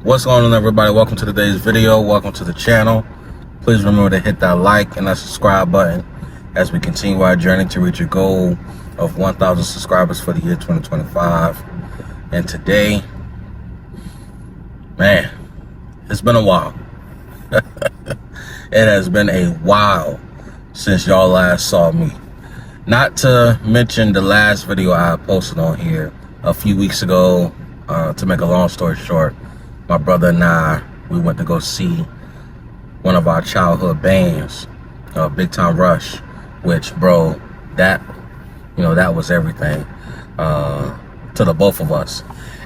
What's going on, everybody? Welcome to today's video. Welcome to the channel. Please remember to hit that like and that subscribe button as we continue our journey to reach a goal of 1,000 subscribers for the year 2025. And today, man, it's been a while. It has been a while since y'all last saw me. Not to mention the last video I posted on here a few weeks ago. To make a long story short, my brother and I, we went to go see one of our childhood bands, Big Time Rush, which, bro, that was everything to the both of us.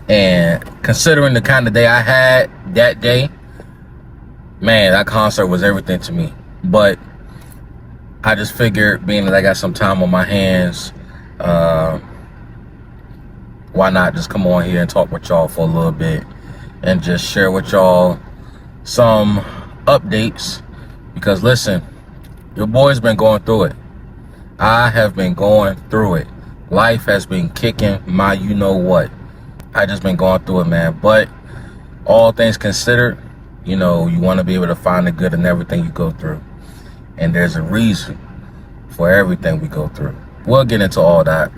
And considering the kind of day I had that day, man, that concert was everything to me. But I just figured, being that I got some time on my hands, why not just come on here and talk with y'all for a little bit and just share with y'all some updates. Because listen, your boy's been going through it. I have been going through it. Life has been kicking my you-know-what. I just been going through it, man. But all things considered, you want to be able to find the good in everything you go through. And there's a reason for everything we go through. We'll get into all that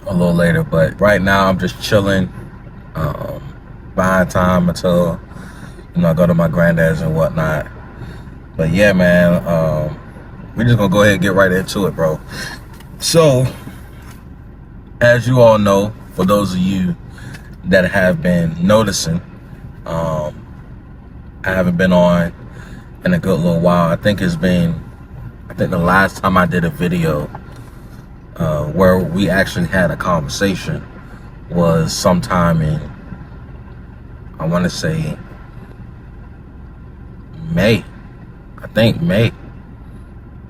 a little later, but right now I'm just chilling, buying time until I go to my granddad's and whatnot. But yeah, man, we're just gonna go ahead and get right into it, bro. So, as you all know, for those of you that have been noticing, I haven't been on in a good little while. I think the last time I did a video where we actually had a conversation was sometime in, I want to say, May. I think May.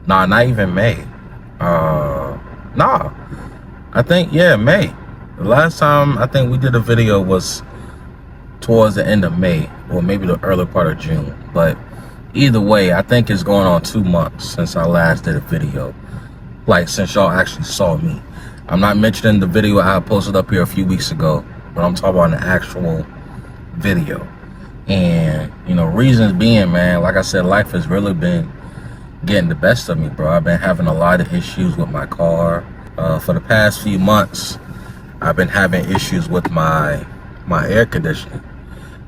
Nah, not even May. Nah. I think, yeah, May. The last time I think we did a video was towards the end of May, or maybe the early part of June. But either way, I think it's going on 2 months since I last did a video. Like, since y'all actually saw me. I'm not mentioning the video I posted up here a few weeks ago, but I'm talking about an actual video. And, reasons being, man, like I said, life has really been getting the best of me, bro. I've been having a lot of issues with my car. For the past few months, I've been having issues with my air conditioning.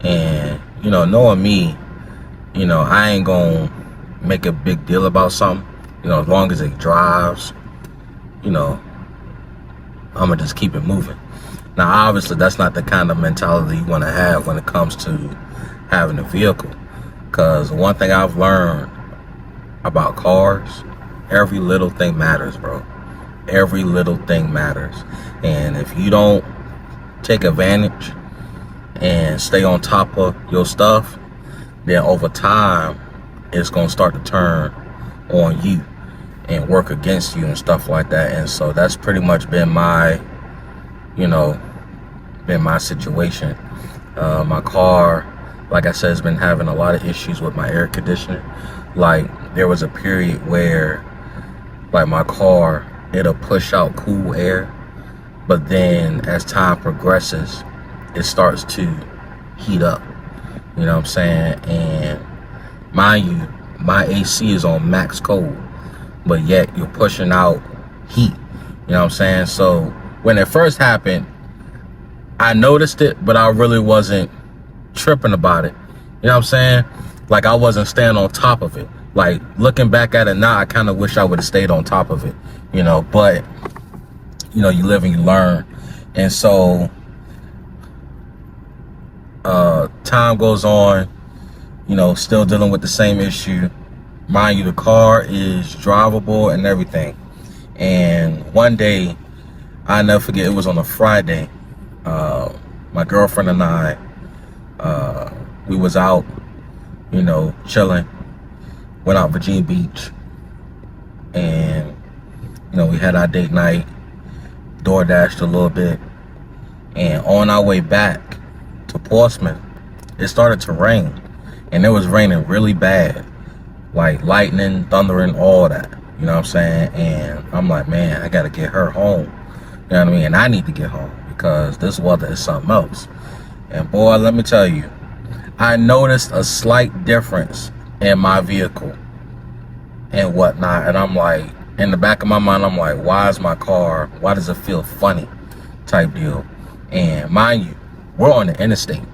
And, knowing me, I ain't gonna make a big deal about something. As long as it drives, I'm gonna just keep it moving. Now, obviously, that's not the kind of mentality you want to have when it comes to having a vehicle. Because one thing I've learned about cars, every little thing matters, bro. Every little thing matters. And if you don't take advantage and stay on top of your stuff, then over time, it's gonna start to turn on you and work against you and stuff like that. And so that's pretty much been my situation. My car, like I said, has been having a lot of issues with my air conditioning. Like, there was a period where, like, my car, it'll push out cool air, but then as time progresses, it starts to heat up. You know what I'm saying? And mind you, my AC is on max cold, but yet you're pushing out heat. You know what I'm saying? So when it first happened, I noticed it, but I really wasn't tripping about it. You know what I'm saying? Like, I wasn't staying on top of it. Like, looking back at it now, I kind of wish I would have stayed on top of it, but you live and you learn. And so time goes on, still dealing with the same issue. Mind you, the car is drivable and everything. And one day, I'll never forget, it was on a Friday. My girlfriend and I, we was out, chilling. Went out Virginia Beach. And, we had our date night. DoorDashed a little bit. And on our way back to Portsmouth, it started to rain. And it was raining really bad. Like lightning, thundering, all that. You know what I'm saying? And I'm like, man, I got to get her home. You know what I mean? And I need to get home because this weather is something else. And boy, let me tell you, I noticed a slight difference in my vehicle and whatnot. And I'm like, in the back of my mind, I'm like, why does it feel funny type deal? And mind you, we're on the interstate,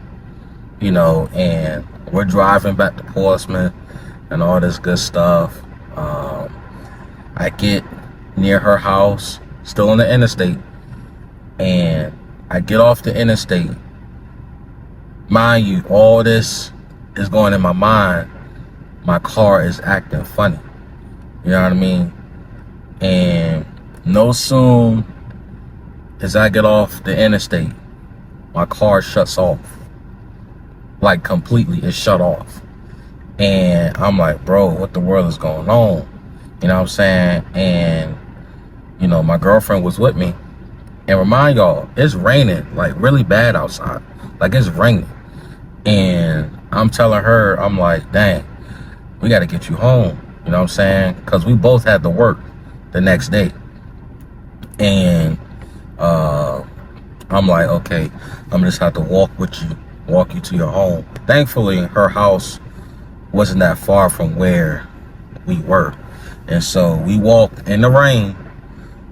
you know, and we're driving back to Portsmouth and all this good stuff. I get near her house, still on the interstate, and I get off the interstate. Mind you, all this is going in my mind. My car is acting funny. You know what I mean? And no soon as I get off the interstate, my car shuts off. Like completely, it's shut off. And I'm like, bro, what the world is going on? You know what I'm saying? And, you know, my girlfriend was with me. And remind y'all, it's raining, like really bad outside. Like it's raining. And I'm telling her, I'm like, dang, we got to get you home. You know what I'm saying? Because we both had to work the next day. And I'm like, okay, I'm just have to walk you to your home. Thankfully, her house wasn't that far from where we were. And so we walked in the rain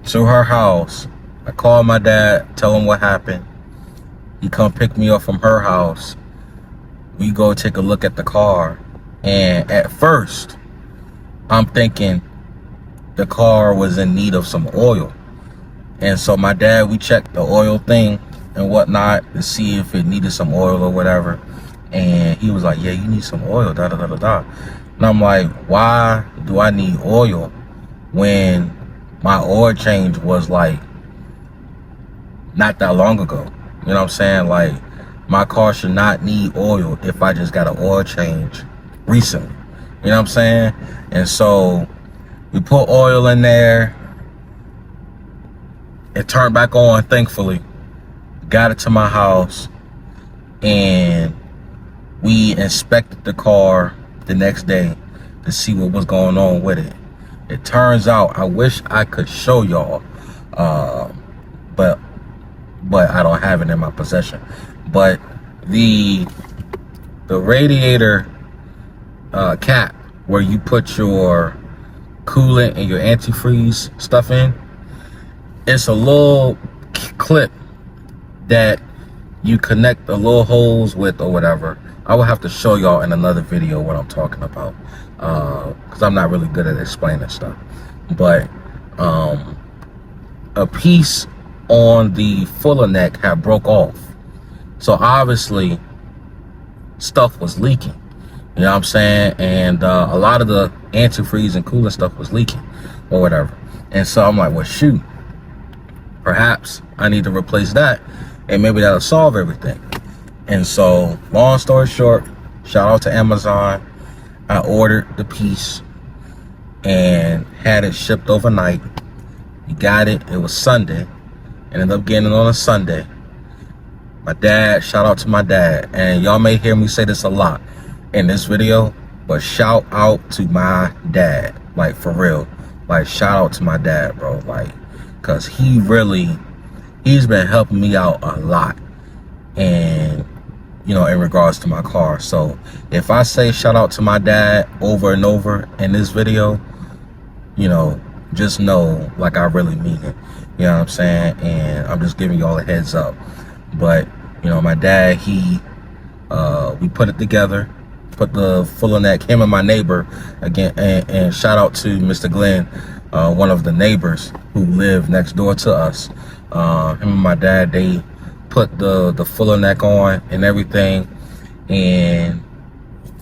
to her house. I called my dad, tell him what happened. He come pick me up from her house. We go take a look at the car. And at first, I'm thinking the car was in need of some oil. And so my dad, we checked the oil thing and whatnot to see if it needed some oil or whatever. And he was like, yeah, you need some oil, da da da da da. And I'm like, why do I need oil when my oil change was like not that long ago? You know what I'm saying? Like, my car should not need oil if I just got an oil change recently. You know what I'm saying? And so we put oil in there. It turned back on, thankfully. Got it to my house. And we inspected the car the next day to see what was going on with it. It turns out, I wish I could show y'all, but I don't have it in my possession. But the radiator cap where you put your coolant and your antifreeze stuff in, it's a little clip that you connect the little holes with or whatever. I will have to show y'all in another video what I'm talking about, because I'm not really good at explaining stuff. But a piece on the fuller neck had broke off, so obviously stuff was leaking. You know what I'm saying? And a lot of the antifreeze and coolant stuff was leaking or whatever. And so I'm like, well, shoot, perhaps I need to replace that, and maybe that'll solve everything. And so, long story short, shout out to Amazon. I ordered the piece and had it shipped overnight. We got it. It was Sunday. Ended up getting it on a Sunday. My dad, shout out to my dad. And y'all may hear me say this a lot in this video, but shout out to my dad. Like, for real. Like, shout out to my dad, bro. Like, because he's been helping me out a lot. And, you know, in regards to my car. So if I say shout out to my dad over and over in this video, you know, just know, like, I really mean it. You know what I'm saying? And I'm just giving y'all a heads up. But, you know, my dad, we put it together, put the fuller neck, him and my neighbor, again, and shout out to Mr. Glenn, one of the neighbors who live next door to us. Him and my dad, they put the fuller neck on and everything, and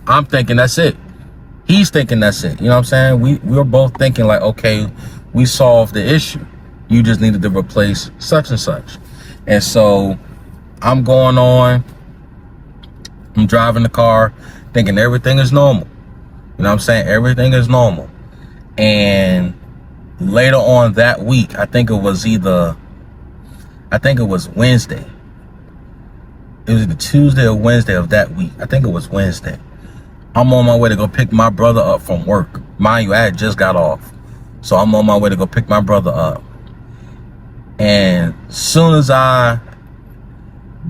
I'm thinking that's it. He's thinking that's it. You know what I'm saying? We were both thinking like, okay, we solved the issue. You just needed to replace such and such. And so I'm going on. I'm driving the car, thinking everything is normal. You know what I'm saying? Everything is normal. And later on that week, I think it was Wednesday. It was either Tuesday or Wednesday of that week. I think it was Wednesday. I'm on my way to go pick my brother up from work. Mind you, I had just got off. So I'm on my way to go pick my brother up. And soon as I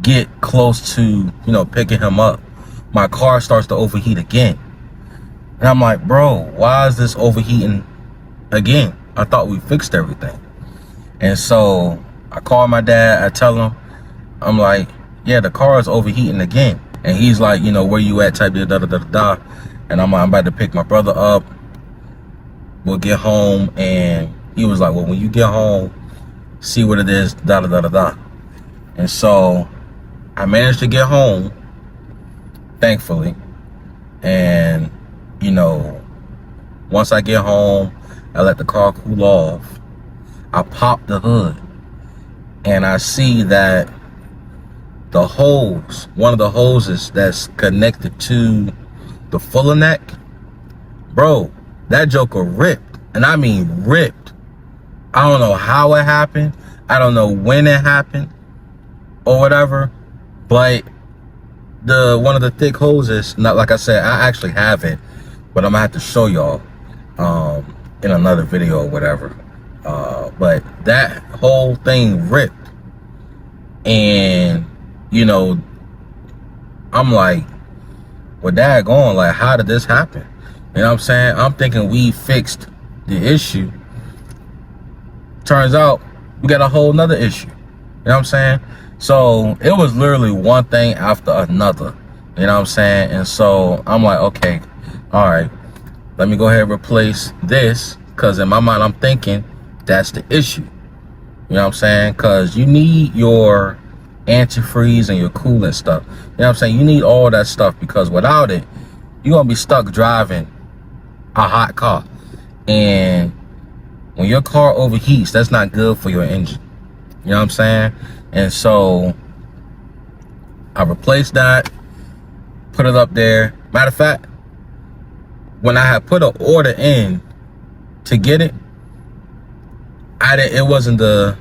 get close to, you know, picking him up, my car starts to overheat again. And I'm like, bro, why is this overheating again? I thought we fixed everything. And so I call my dad, I tell him, I'm like, yeah, the car is overheating again. And he's like, you know, where you at, type da da da da da. And I'm like, I'm about to pick my brother up. We'll get home. And he was like, well, when you get home, see what it is, da da da da da. And so I managed to get home, thankfully. And, you know, once I get home, I let the car cool off. I pop the hood and I see that the hose, one of the hoses that's connected to the fuller neck, bro, that joker ripped. And I mean ripped. I don't know how it happened. I don't know when it happened or whatever, but one of the thick hoses, not like I said, I actually have it, but I'm gonna have to show y'all in another video or whatever. But that whole thing ripped. And, you know, I'm like, well, daggone, like, how did this happen? You know what I'm saying? I'm thinking we fixed the issue. Turns out we got a whole nother issue. You know what I'm saying? So it was literally one thing after another. You know what I'm saying? And so I'm like, okay, all right, let me go ahead and replace this. Because in my mind, I'm thinking that's the issue. You know what I'm saying? Because you need your antifreeze and your coolant stuff. You know what I'm saying? You need all that stuff, because without it, you're going to be stuck driving a hot car. And when your car overheats, that's not good for your engine. You know what I'm saying? And so I replaced that, put it up there. Matter of fact, when I had put an order in to get it, it wasn't the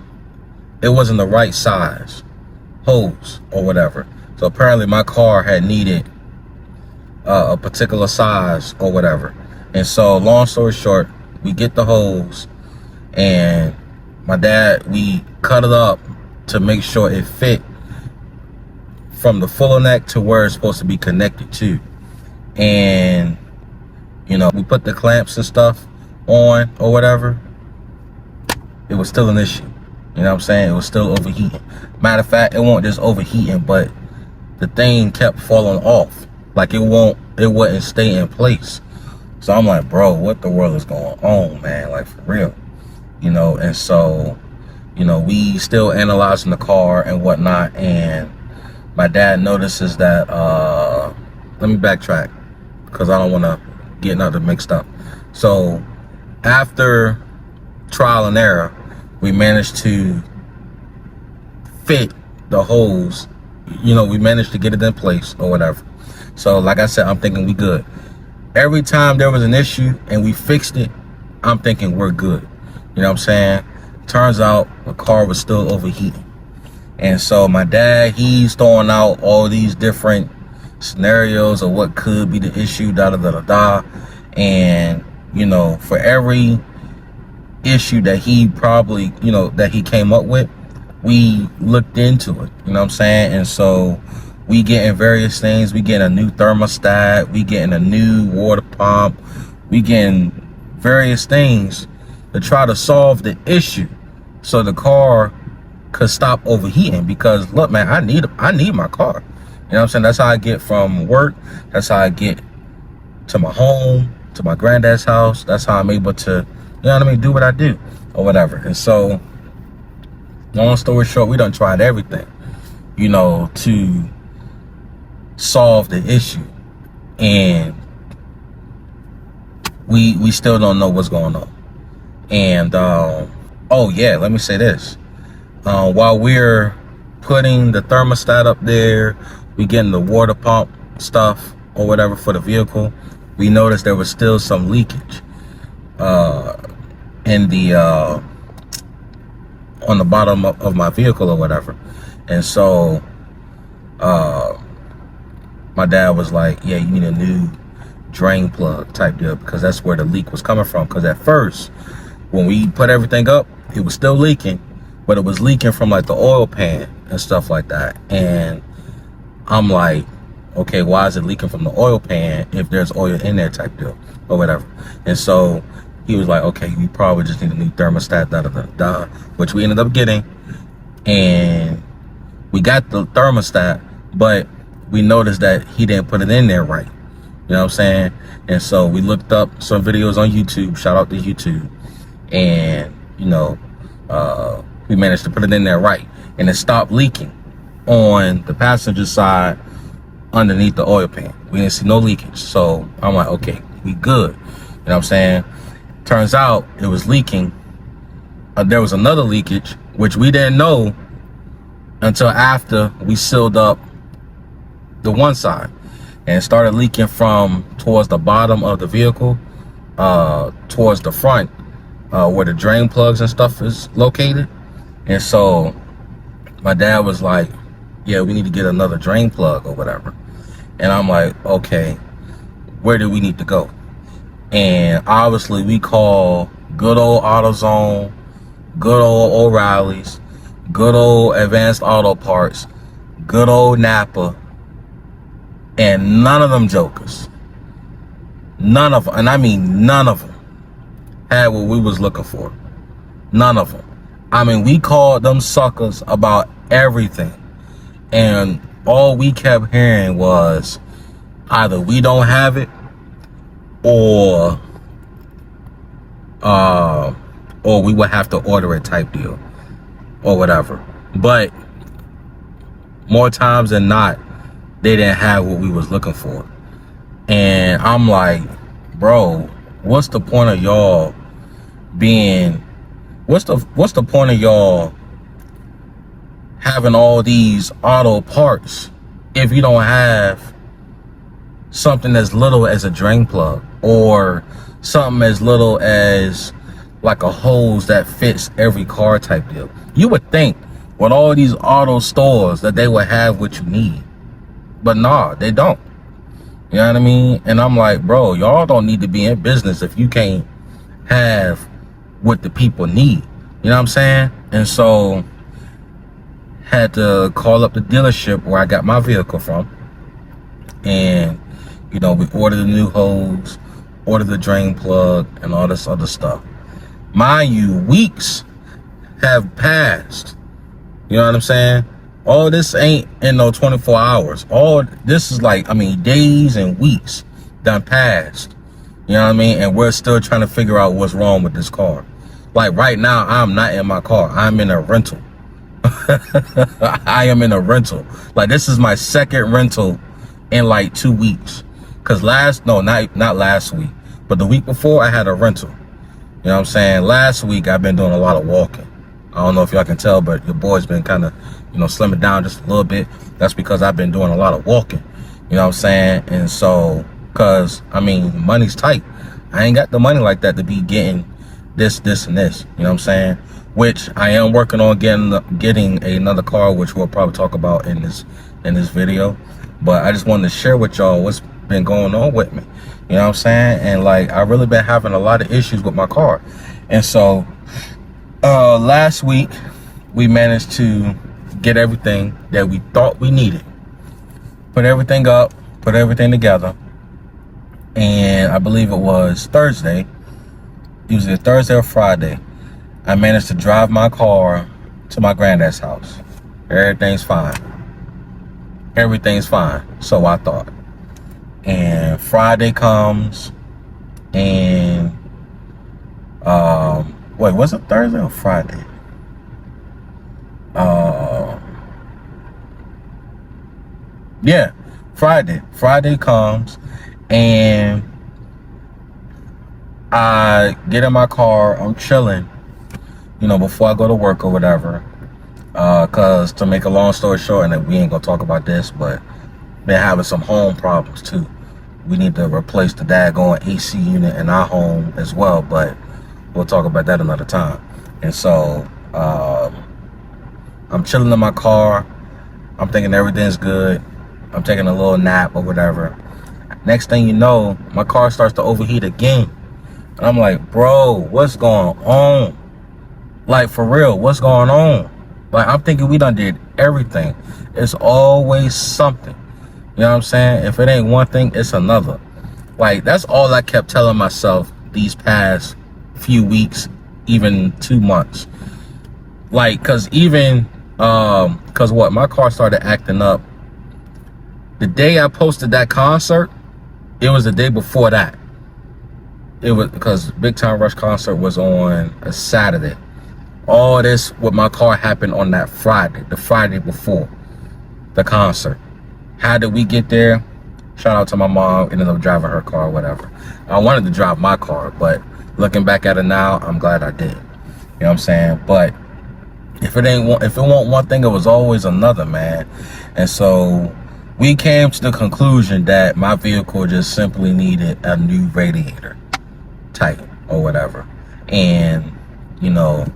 right size hose or whatever. So apparently my car had needed a particular size or whatever. And so long story short, we get the hose, and my dad, we cut it up to make sure it fit from the fuller neck to where it's supposed to be connected to. And, you know, we put the clamps and stuff on or whatever. It was still an issue. You know what I'm saying? It was still overheating. Matter of fact, it wasn't just overheating, but the thing kept falling off. Like it wouldn't stay in place. So I'm like, bro, what the world is going on, man? Like, for real. You know, and so, you know, we still analyzing the car and whatnot, and my dad notices that, let me backtrack, because I don't want to get nothing mixed up. So after trial and error, we managed to fit the hose. You know, we managed to get it in place or whatever. So like I said, I'm thinking we good. Every time there was an issue and we fixed it, I'm thinking we're good. You know what I'm saying? Turns out the car was still overheating. And so my dad, he's throwing out all these different scenarios of what could be the issue, da da da da da. And, you know, for every issue that he probably, you know, that he came up with, we looked into it. You know what I'm saying? And so we getting various things. We getting a new thermostat. We getting a new water pump. We getting various things to try to solve the issue so the car could stop overheating. Because look, man, I need my car. You know what I'm saying? That's how I get from work. That's how I get to my home, to my granddad's house. That's how I'm able to, you know what I mean, do what I do or whatever. And so, long story short, we done tried everything, you know, to solve the issue. And we still don't know what's going on. And, oh yeah, let me say this. While we're putting the thermostat up there, we getting the water pump stuff or whatever for the vehicle, we noticed there was still some leakage in the on the bottom of my vehicle or whatever. And so my dad was like, yeah, you need a new drain plug type deal, because that's where the leak was coming from. Because at first, when we put everything up, it was still leaking, but it was leaking from like the oil pan and stuff like that. And I'm like, okay, why is it leaking from the oil pan if there's oil in there type deal or whatever. And so he was like, okay, you probably just need a new thermostat, which we ended up getting. And we got the thermostat, but we noticed that he didn't put it in there right. You know what I'm saying? And so we looked up some videos on YouTube, shout out to YouTube, and we managed to put it in there right, and it stopped leaking on the passenger side underneath the oil pan. We didn't see no leakage. So I'm like, okay, we good. You know what I'm saying? Turns out it was leaking. There was another leakage, which we didn't know until after we sealed up the one side, and it started leaking from towards the bottom of the vehicle, towards the front, where the drain plugs and stuff is located. And so my dad was like, yeah, we need to get another drain plug or whatever. And I'm like, okay, where do we need to go? And obviously we call good old AutoZone, good old O'Reilly's, good old Advanced Auto Parts, good old Napa, and none of them jokers, none of them, and I mean none of them, had what we was looking for. None of them. I mean, we called them suckers about everything, and all we kept hearing was either we don't have it, or we would have to order it type deal or whatever. But more times than not, they didn't have what we was looking for. And I'm like, bro, what's the point of y'all being, what's the point of y'all having all these auto parts if you don't have something as little as a drain plug, or something as little as like a hose that fits every car type deal? You would think with all these auto stores that they would have what you need, but nah, they don't. You know what I mean? And I'm like, bro, y'all don't need to be in business if you can't have what the people need. You know what I'm saying? And so had to call up the dealership where I got my vehicle from, and we ordered a new hose, ordered the drain plug, and all this other stuff. Mind you, weeks have passed. You know what I'm saying? All this ain't in no 24 hours. All this is like, I mean, days and weeks done passed. You know what I mean? And we're still trying to figure out what's wrong with this car. Like right now, I'm not in my car. I'm in a rental. I am in a rental. Like, this is my second rental in like 2 weeks. Cause not last week, but the week before I had a rental. You know what I'm saying? Last week I've been doing a lot of walking. I don't know if y'all can tell, but your boy's been kind of, slimming down just a little bit. That's because I've been doing a lot of walking. You know what I'm saying? And so, cause I mean, money's tight. I ain't got the money like that to be getting this, and this. You know what I'm saying? Which I am working on getting another car, which we'll probably talk about in this video. But I just wanted to share with y'all what's been going on with me. You know what I'm saying? And like, I really been having a lot of issues with my car. And so last week we managed to get everything that we thought we needed, put everything up, put everything together. And I believe it was Thursday, usually Thursday or Friday, I managed to drive my car to my granddad's house. Everything's fine. Everything's fine, so I thought. And Friday comes, and wait, was it Thursday or Friday? Yeah, Friday. Friday comes, and I get in my car. I'm chilling, before I go to work or whatever. Cause to make a long story short, and we ain't gonna talk about this, but been having some home problems too. We need to replace the daggone AC unit in our home as well, but we'll talk about that another time. And so I'm chilling in my car. I'm thinking everything's good. I'm taking a little nap or whatever. Next thing you know, my car starts to overheat again. And I'm like, bro, what's going on? Like, for real, what's going on? Like, I'm thinking we done did everything. It's always something. You know what I'm saying? If it ain't one thing, it's another. Like, that's all I kept telling myself these past few weeks, even 2 months. Like, cause even, cause what, my car started acting up. The day I posted that concert, it was the day before that. It was because Big Time Rush concert was on a Saturday. All this with my car happened on that Friday, the Friday before the concert. How did we get there? Shout out to my mom, ended up driving her car, whatever. I wanted to drive my car, but looking back at it now, I'm glad I did. You know what I'm saying? But if it wasn't one thing, it was always another, man. And so we came to the conclusion that my vehicle just simply needed a new radiator type or whatever. And, you know,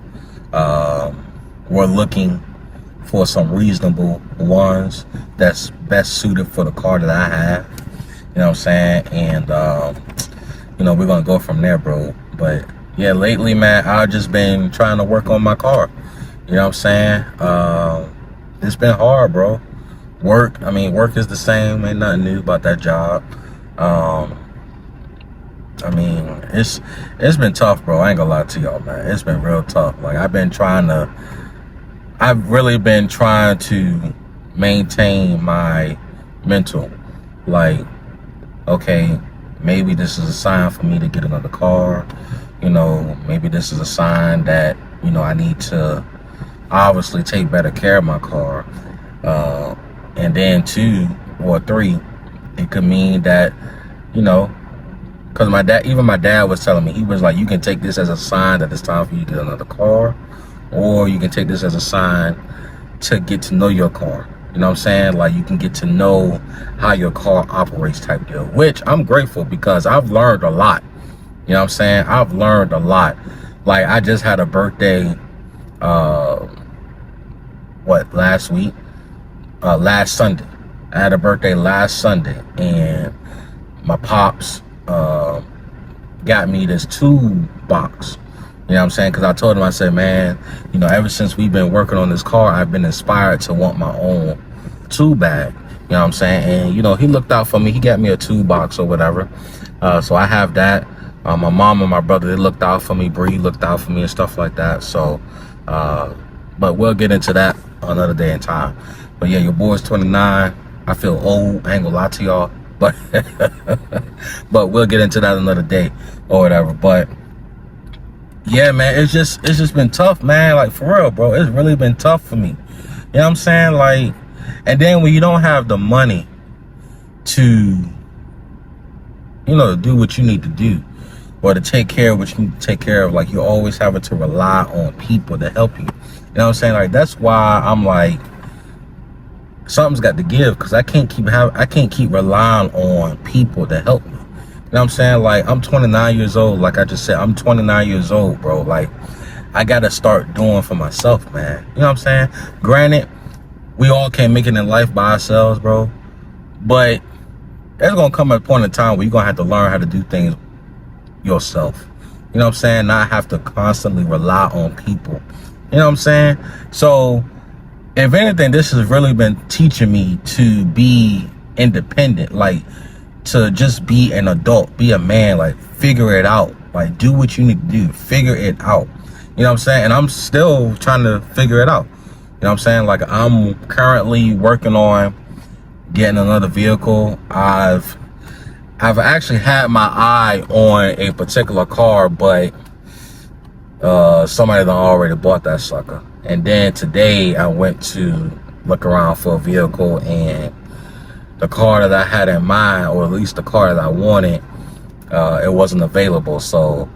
we're looking for some reasonable ones that's best suited for the car that I have. You know what I'm saying? And, you know, we're going to go from there, bro. But, yeah, lately, man, I've just been trying to work on my car. You know what I'm saying? It's been hard, bro. Work is the same. Ain't nothing new about that job. I mean, it's been tough, bro. I ain't gonna lie to y'all, man. It's been real tough. Like, I've really been trying to maintain my mental. Like, okay, maybe this is a sign for me to get another car. You know, maybe this is a sign that, you know, I need to obviously take better care of my car. And then 2 or 3, it could mean that, you know, because my dad was telling me, he was like, you can take this as a sign that it's time for you to get another car, or you can take this as a sign to get to know your car. You know what I'm saying? Like, you can get to know how your car operates type deal, which I'm grateful because I've learned a lot. You know what I'm saying? I've learned a lot. Like, I just had a birthday, last Sunday. I had a birthday last Sunday, and my pops got me this tube box. You know what I'm saying? Because I told him, I said, man, you know, ever since we've been working on this car, I've been inspired to want my own tube bag. You know what I'm saying? And, you know, he looked out for me. He got me a tube box or whatever. So I have that. My mom and my brother, they looked out for me. Bree looked out for me and stuff like that. So, but we'll get into that another day in time. But yeah, your boy's 29. I feel old. I ain't gonna lie to y'all. But but we'll get into that another day or whatever. But yeah, man, it's just been tough, man. Like, for real, bro. It's really been tough for me. You know what I'm saying? Like, and then when you don't have the money to, you know, do what you need to do, or to take care of what you need to take care of, like, you're always having to rely on people to help you. You know what I'm saying? Like, that's why I'm like, something's got to give, because I can't keep relying on people to help me. You know what I'm saying? Like, I'm 29 years old. Like I just said, I'm 29 years old, bro. Like, I got to start doing for myself, man. You know what I'm saying? Granted, we all can't make it in life by ourselves, bro. But there's going to come a point in time where you're going to have to learn how to do things yourself. You know what I'm saying? Not have to constantly rely on people. You know what I'm saying? So, if anything, this has really been teaching me to be independent. Like, to just be an adult, be a man, like, figure it out. Like, do what you need to do, figure it out. You know what I'm saying? And I'm still trying to figure it out. You know what I'm saying? Like, I'm currently working on getting another vehicle. I've actually had my eye on a particular car, but somebody done already bought that sucker. And then today I went to look around for a vehicle, and the car that I had in mind, or at least the car that I wanted, it wasn't available. So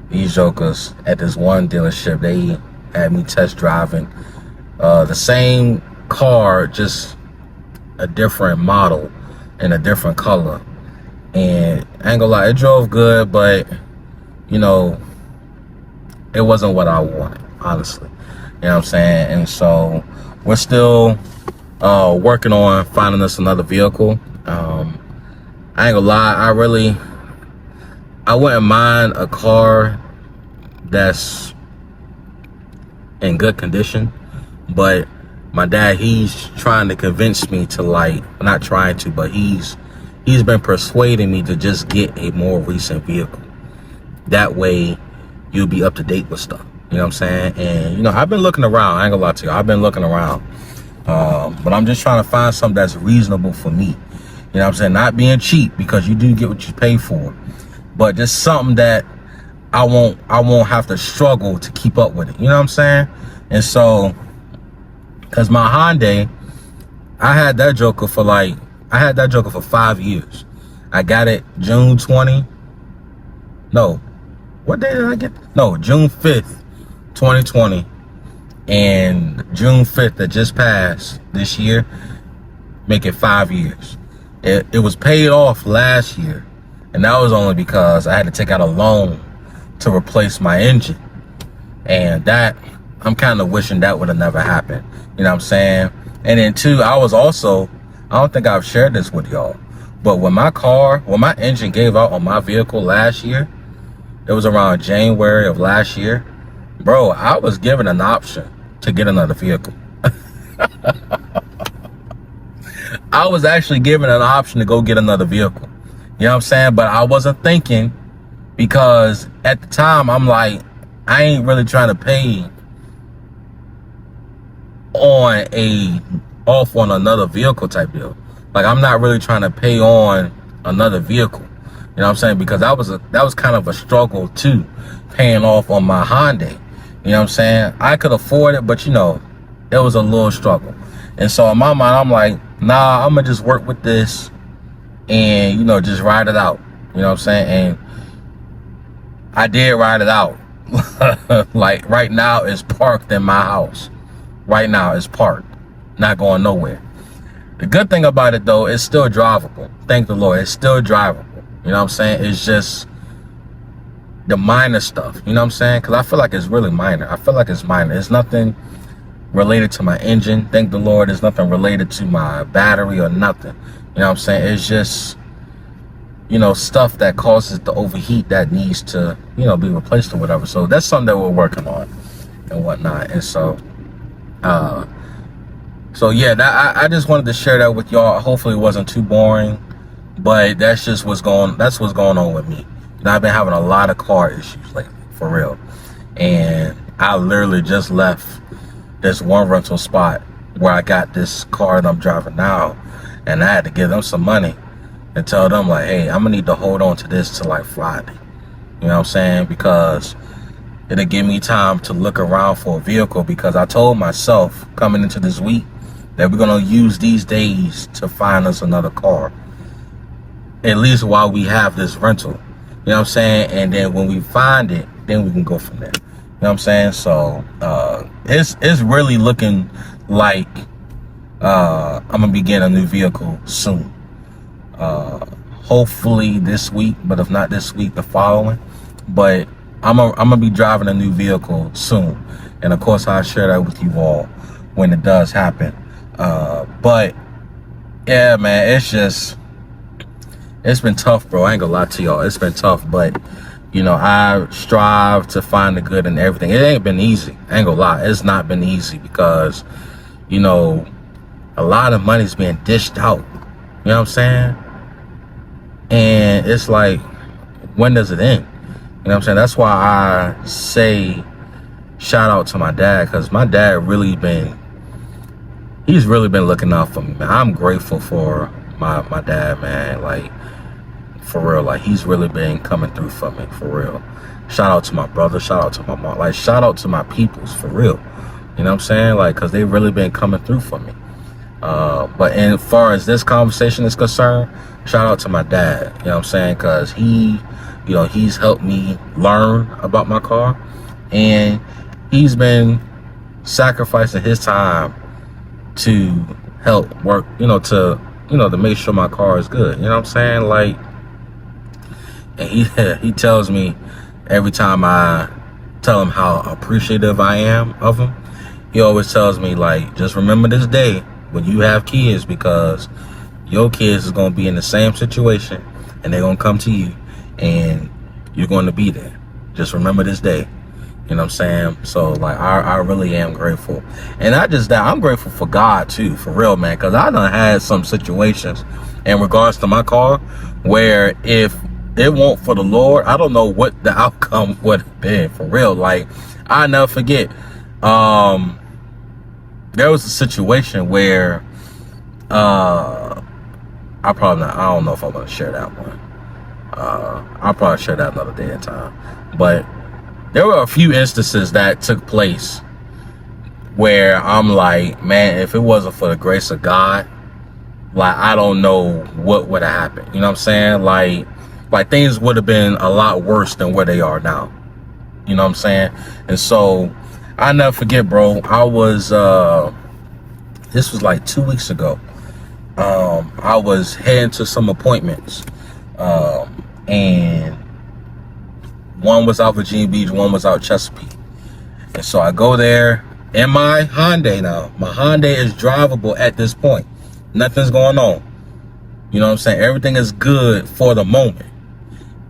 these jokers at this one dealership, they had me test driving the same car, just a different model and a different color. And I ain't gonna lie, it drove good, but, you know, it wasn't what I wanted, honestly. You know what I'm saying? And so we're still working on finding us another vehicle. I ain't gonna lie, I wouldn't mind a car that's in good condition, but my dad, he's trying to convince me to, like, not trying to, but he's been persuading me to just get a more recent vehicle. That way you'll be up to date with stuff. You know what I'm saying? And, you know, I've been looking around. I ain't gonna lie to you. I've been looking around. But I'm just trying to find something that's reasonable for me. You know what I'm saying? Not being cheap, because you do get what you pay for. But just something that I won't have to struggle to keep up with it. You know what I'm saying? And so, because my Hyundai, I had that joker for 5 years. I got it June 20. No. What day did I get? No, June 5th, 2020. And June 5th that just passed this year, make it 5 years. It was paid off last year. And that was only because I had to take out a loan to replace my engine. And that, I'm kind of wishing that would have never happened. You know what I'm saying? And then two, I don't think I've shared this with y'all, but when my engine gave out on my vehicle last year, it was around January of last year, bro, I was given an option to get another vehicle. I was actually given an option to go get another vehicle. You know what I'm saying? But I wasn't thinking, because at the time, I'm like, I ain't really trying to pay off on another vehicle type deal. Like, I'm not really trying to pay on another vehicle. You know what I'm saying? Because that was kind of a struggle too, paying off on my Hyundai. You know what I'm saying? I could afford it, but you know, it was a little struggle. And so in my mind, I'm like, nah, I'm gonna just work with this and, you know, just ride it out. You know what I'm saying? And I did ride it out. Like, right now it's parked in my house. Right now it's parked, not going nowhere. The good thing about it though, it's still drivable. Thank the Lord, it's still drivable. You know what I'm saying? It's just the minor stuff. You know what I'm saying? Because I feel like it's really minor. I feel like it's minor. It's nothing related to my engine. Thank the Lord, it's nothing related to my battery or nothing. You know what I'm saying? It's just, you know, stuff that causes the overheat that needs to, you know, be replaced or whatever. So that's something that we're working on and whatnot. And so, yeah, I just wanted to share that with y'all. Hopefully it wasn't too boring, but that's what's going on with me. You know, I've been having a lot of car issues lately, for real. And I literally just left this one rental spot where I got this car that I'm driving now, and I had to give them some money and tell them, like, hey, I'm gonna need to hold on to this till like Friday. You know what I'm saying? Because it'll give me time to look around for a vehicle, because I told myself coming into this week that we're gonna use these days to find us another car, at least while we have this rental. You know what I'm saying? And then when we find it, then we can go from there. You know what I'm saying? So it's really looking like I'm gonna be getting a new vehicle soon. Hopefully this week, but if not this week, the following. But I'm gonna be driving a new vehicle soon, and of course I'll share that with you all when it does happen. But yeah, man, it's been tough, bro. I ain't gonna lie to y'all, it's been tough. But you know, I strive to find the good in everything. It ain't been easy, I ain't gonna lie. It's not been easy, because you know, a lot of money's being dished out. You know what I'm saying? And it's like, when does it end? You know what I'm saying? That's why I say shout out to my dad, because my dad he's really been looking out for me, man. I'm grateful for my dad, man. Like, for real, like, he's really been coming through for me, for real. Shout out to my brother, shout out to my mom, like, shout out to my peoples, for real. You know what I'm saying? Like, because they've really been coming through for me. But as far as this conversation is concerned, shout out to my dad, you know what I'm saying? Because he, you know, he's helped me learn about my car, and he's been sacrificing his time to help work, to make sure my car is good. You know what I'm saying? Like, and he tells me every time I tell him how appreciative I am of him, he always tells me, like, just remember this day when you have kids, because your kids is going to be in the same situation, and they're going to come to you, and you're going to be there. Just remember this day. You know what I'm saying? So like, I really am grateful. And not just that, I'm grateful for God too, for real, man. Cause I done had some situations in regards to my car where if it weren't for the Lord, I don't know what the outcome would have been, for real. Like, I never forget, there was a situation where, I don't know if I'm gonna share that one. I'll probably share that another day in time. But there were a few instances that took place where I'm like, man, if it wasn't for the grace of God, like, I don't know what would have happened. You know what I'm saying? Like things would have been a lot worse than where they are now. You know what I'm saying? And so I never forget, bro. I was, this was like 2 weeks ago. I was heading to some appointments, and one was out Virginia Beach, one was out Chesapeake. And so I go there in my Hyundai now. My Hyundai is drivable at this point. Nothing's going on. You know what I'm saying? Everything is good for the moment.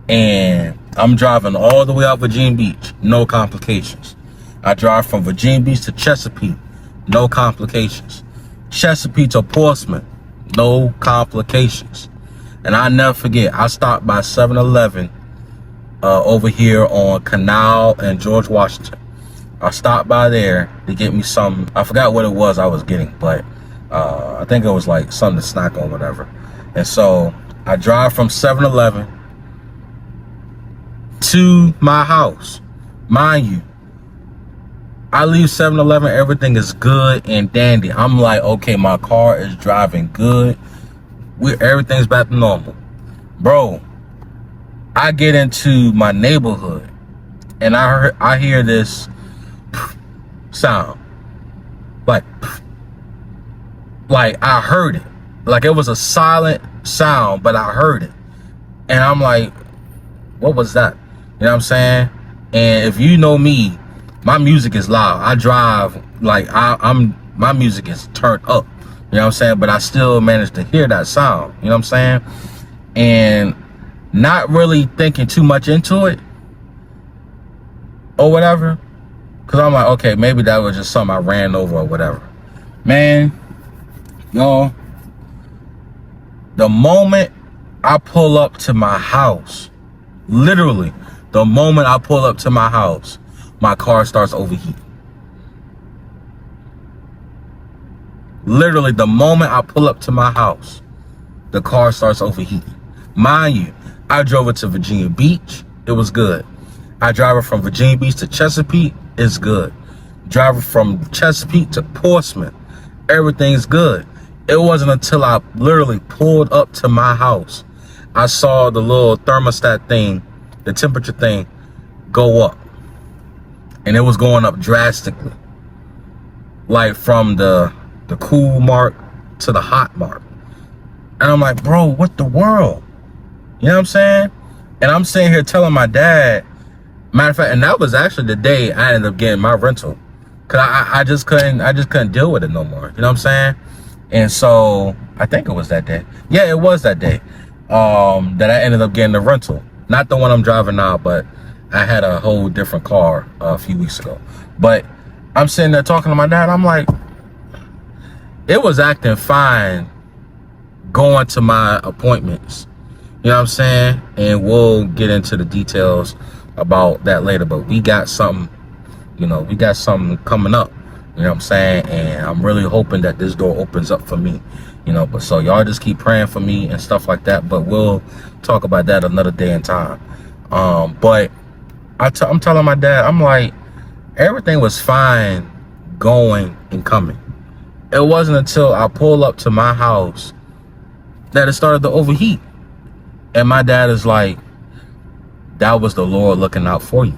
And I'm driving all the way out Virginia Beach, no complications. I drive from Virginia Beach to Chesapeake, no complications. Chesapeake to Portsmouth, no complications. And I never forget, I stopped by 7-Eleven over here on Canal and George Washington. I stopped by there to get me some, I forgot what it was I was getting, but I think it was like something to snack on, whatever. And so I drive from 7-Eleven to my house. Mind you, I leave 7-Eleven, everything is good and dandy. I'm like, okay, my car is driving good. Everything's back to normal. Bro, I get into my neighborhood and I hear this sound. Like I heard it. Like it was a silent sound, but I heard it. And I'm like, what was that? You know what I'm saying? And if you know me, my music is loud. I drive like my music is turned up. You know what I'm saying? But I still managed to hear that sound. You know what I'm saying? And not really thinking too much into it or whatever. Cause I'm like, okay, maybe that was just something I ran over or whatever. Man, y'all, the moment I pull up to my house, literally, the moment I pull up to my house, my car starts overheating. Literally, the moment I pull up to my house, the car starts overheating. Mind you, I drove it to Virginia Beach. It was good. I drive it from Virginia Beach to Chesapeake. It's good. Drive it from Chesapeake to Portsmouth. Everything's good. It wasn't until I literally pulled up to my house, I saw the little thermostat thing, the temperature thing, go up. And it was going up drastically. Like from the cool mark to the hot mark. And I'm like, bro, what the world? You know what I'm saying? And I'm sitting here telling my dad, matter of fact, and that was actually the day I ended up getting my rental. Cause I just couldn't deal with it no more. You know what I'm saying? And so I think it was that day. Yeah, it was that day. That I ended up getting the rental. Not the one I'm driving now, but I had a whole different car a few weeks ago. But I'm sitting there talking to my dad. I'm like, it was acting fine going to my appointments. You know what I'm saying? And we'll get into the details about that later. But we got something, we got something coming up. You know what I'm saying? And I'm really hoping that this door opens up for me. But so y'all just keep praying for me and stuff like that. But we'll talk about that another day in time. But I'm telling my dad, I'm like, everything was fine going and coming. It wasn't until I pulled up to my house that it started to overheat. And my dad is like, that was the Lord looking out for you.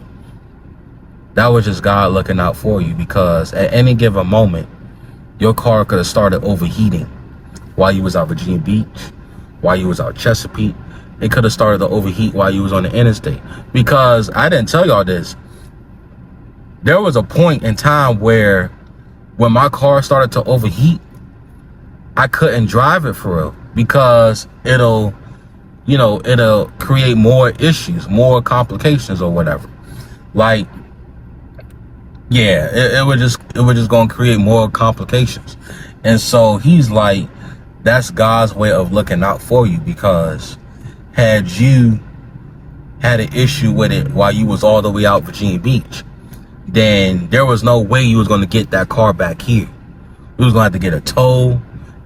That was just God looking out for you, because at any given moment, your car could have started overheating while you was out Virginia Beach, while you was out Chesapeake. It could have started to overheat while you was on the interstate. Because I didn't tell y'all this. There was a point in time where when my car started to overheat, I couldn't drive it for real, because it'll create more issues, more complications or whatever. Like, Yeah, it was just gonna create more complications. And so he's like, that's God's way of looking out for you, because had you had an issue with it while you was all the way out Virginia Beach, then there was no way you was gonna get that car back here. You was gonna have to get a tow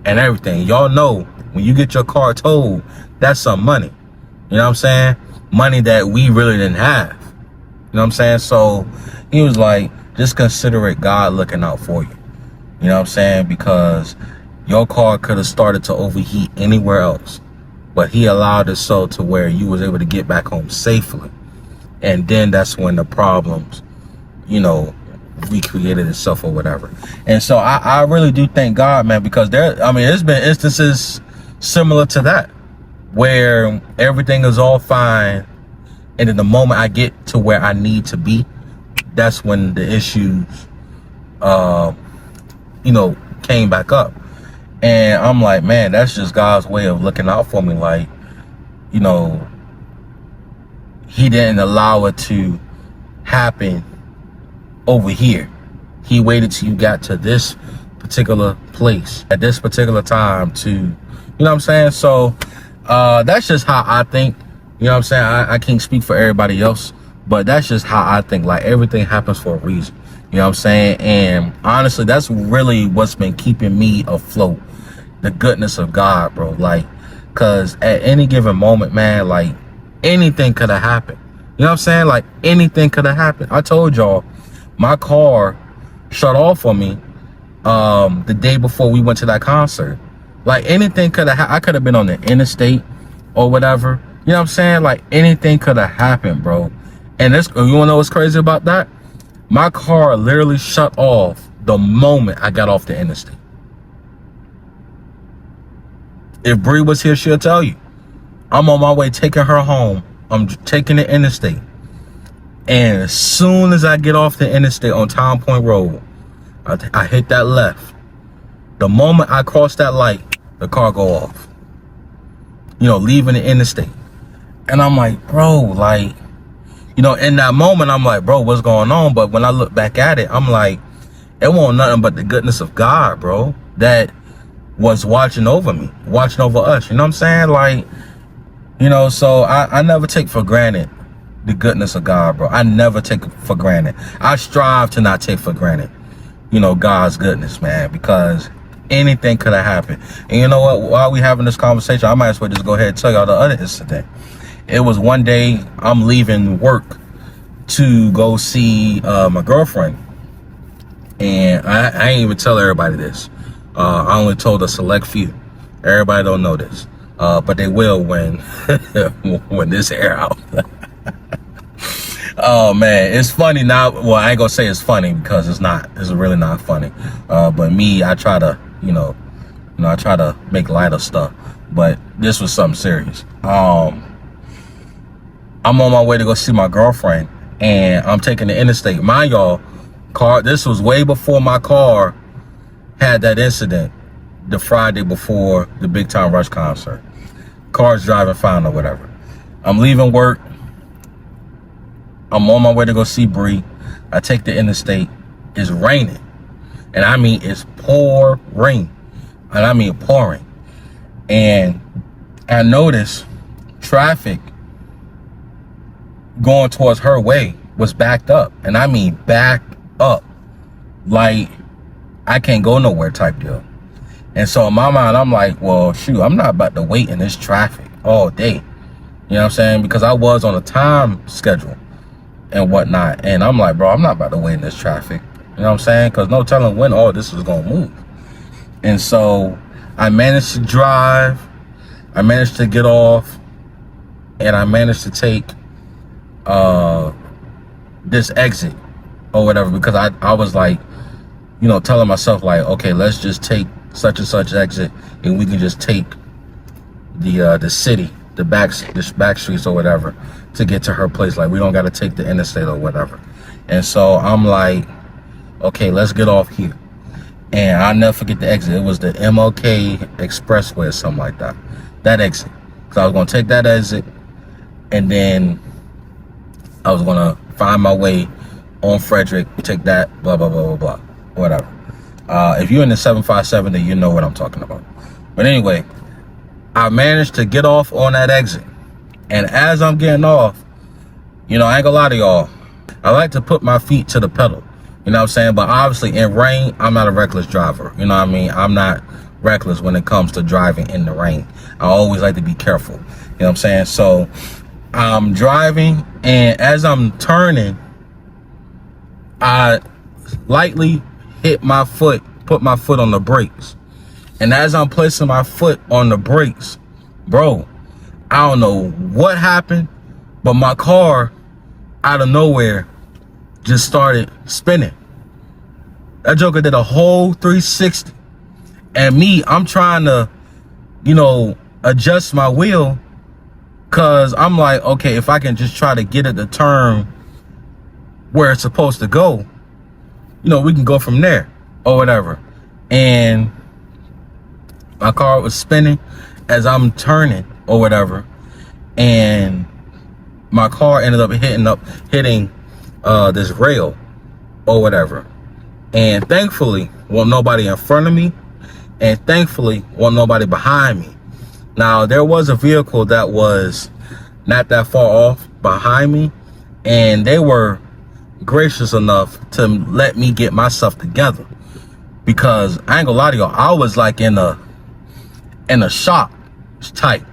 and everything. Y'all know when you get your car towed, that's some money. You know what I'm saying? Money that we really didn't have. You know what I'm saying? So he was like, just consider it God looking out for you. You know what I'm saying? Because your car could have started to overheat anywhere else, but he allowed it so to where you was able to get back home safely. And then that's when the problems, you know, recreated itself or whatever. And so I really do thank God, man, because there's been instances similar to that where everything is all fine, and then the moment I get to where I need to be, that's when the issues came back up. And I'm like, man, that's just God's way of looking out for me. Like, you know, he didn't allow it to happen over here. He waited till you got to this particular place at this particular time to, you know what I'm saying? So that's just how I think. You know what I'm saying? I can't speak for everybody else, but that's just how I think. Like, everything happens for a reason. You know what I'm saying? And honestly, that's really what's been keeping me afloat. The goodness of God, bro. Like, cause at any given moment, man, like, anything could have happened. You know what I'm saying? Like, anything could have happened. I told y'all, my car shut off on me the day before we went to that concert. Like, anything could have I could have been on the interstate or whatever. You know what I'm saying? Like, anything could have happened, bro. And this, you wanna know what's crazy about that? My car literally shut off the moment I got off the interstate. If Bree was here, she'll tell you. I'm on my way taking her home. I'm taking the interstate. And as soon as I get off the interstate on Town Point Road, I hit that left. The moment I cross that light, the car go off. You know, leaving the interstate. And I'm like, bro, like, you know, in that moment, I'm like, bro, what's going on? But when I look back at it, I'm like, it wasn't nothing but the goodness of God, bro, that was watching over me, watching over us. You know what I'm saying? Like, you know, so I never take for granted the goodness of God, bro. I never take it for granted. I strive to not take for granted, you know, God's goodness, man, because anything could have happened. And you know what? While we having this conversation, I might as well just go ahead and tell y'all the other incident. It was one day I'm leaving work to go see my girlfriend. And I ain't even tell everybody this. I only told a select few. Everybody don't know this. But they will when when this air out. Oh man, it's funny now. Well, I ain't gonna say it's funny because it's not. It's really not funny. But me, I try to, I try to make light of stuff. But this was something serious. I'm on my way to go see my girlfriend, and I'm taking the interstate. Mind y'all, this was way before my car had that incident the Friday before the Big Time Rush concert. Car's driving fine or whatever. I'm leaving work. I'm on my way to go see Bree. I take the interstate. It's raining. And I mean, it's pouring. And I mean pouring. And I noticed traffic going towards her way was backed up. And I mean backed up. Like, I can't go nowhere type deal. And so in my mind, I'm like, well, shoot, I'm not about to wait in this traffic all day. You know what I'm saying? Because I was on a time schedule and whatnot. And I'm like, bro, I'm not about to wait in this traffic. You know what I'm saying? Because no telling when all this was going to move. And so I managed to drive. I managed to get off. And I managed to take this exit or whatever. Because I was like, telling myself like, okay, let's just take such and such exit, and we can just take the city, the back streets or whatever to get to her place. Like, we don't got to take the interstate or whatever. And so I'm like, okay, let's get off here. And I'll never forget the exit. It was the MLK Expressway or something like that. That exit. So I was gonna take that exit, and then I was gonna find my way on Frederick, take that, blah, blah, blah, blah, blah, whatever. If you're in the 757, then you know what I'm talking about. But anyway, I managed to get off on that exit. And as I'm getting off, you know, I ain't gonna lie to y'all, I like to put my feet to the pedal. You know what I'm saying? But obviously in rain, I'm not a reckless driver. You know what I mean? I'm not reckless when it comes to driving in the rain. I always like to be careful. You know what I'm saying? So I'm driving, and as I'm turning, I lightly hit my foot, put my foot on the brakes. And as I'm placing my foot on the brakes, bro, I don't know what happened, but my car out of nowhere just started spinning. That joker did a whole 360. And me, I'm trying to, you know, adjust my wheel, because I'm like, okay, if I can just try to get it to turn where it's supposed to go, you know, we can go from there or whatever. And my car was spinning as I'm turning or whatever, and my car ended up hitting this rail or whatever. And thankfully, wasn't nobody in front of me, and thankfully, wasn't nobody behind me. Now, there was a vehicle that was not that far off behind me, and they were gracious enough to let me get myself together, because I ain't gonna lie to y'all, I was like in a shock. It's tight, you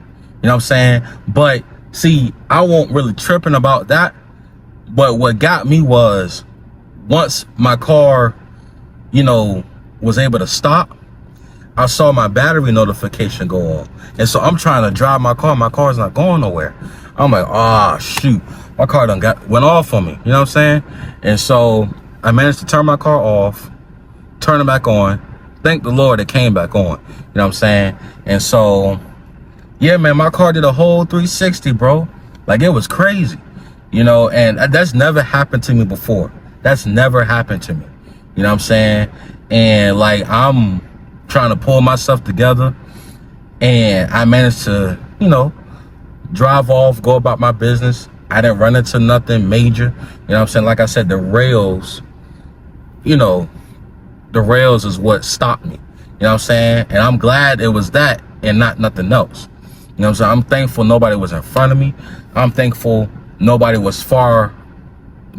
know what I'm saying? But see, I wasn't really tripping about that. But what got me was, once my car, you know, was able to stop, I saw my battery notification go on. And so I'm trying to drive my car. My car's not going nowhere. I'm like, oh, shoot. My car went off on me. You know what I'm saying? And so I managed to turn my car off, turn it back on. Thank the Lord it came back on. You know what I'm saying? And so, yeah, man, my car did a whole 360, bro. Like, it was crazy. You know, and that's never happened to me before. That's never happened to me. You know what I'm saying? And like, I'm trying to pull myself together, and I managed to, you know, drive off, go about my business. I didn't run into nothing major. You know what I'm saying? Like I said, the rails, you know, the rails is what stopped me. You know what I'm saying? And I'm glad it was that and not nothing else. You know what I'm saying? I'm thankful nobody was in front of me. I'm thankful nobody was far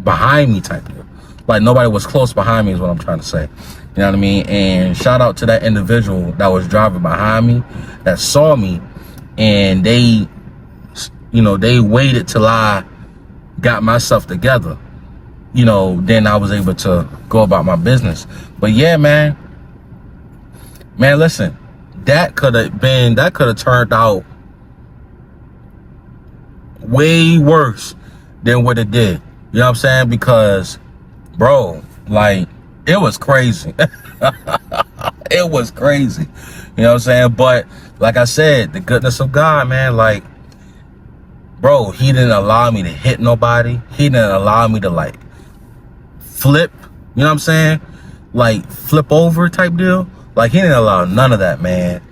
behind me type deal. Like, nobody was close behind me is what I'm trying to say. You know what I mean? And shout out to that individual that was driving behind me, that saw me, and they, you know, they waited till I got myself together. You know, then I was able to go about my business. But yeah, man, listen, that could have turned out way worse than what it did. You know what I'm saying? Because, bro, like, it was crazy. It was crazy. You know what I'm saying? But like I said, the goodness of God, man, like, bro, he didn't allow me to hit nobody. He didn't allow me to, like, flip, you know what I'm saying? Like, flip over type deal. Like, he didn't allow none of that, man.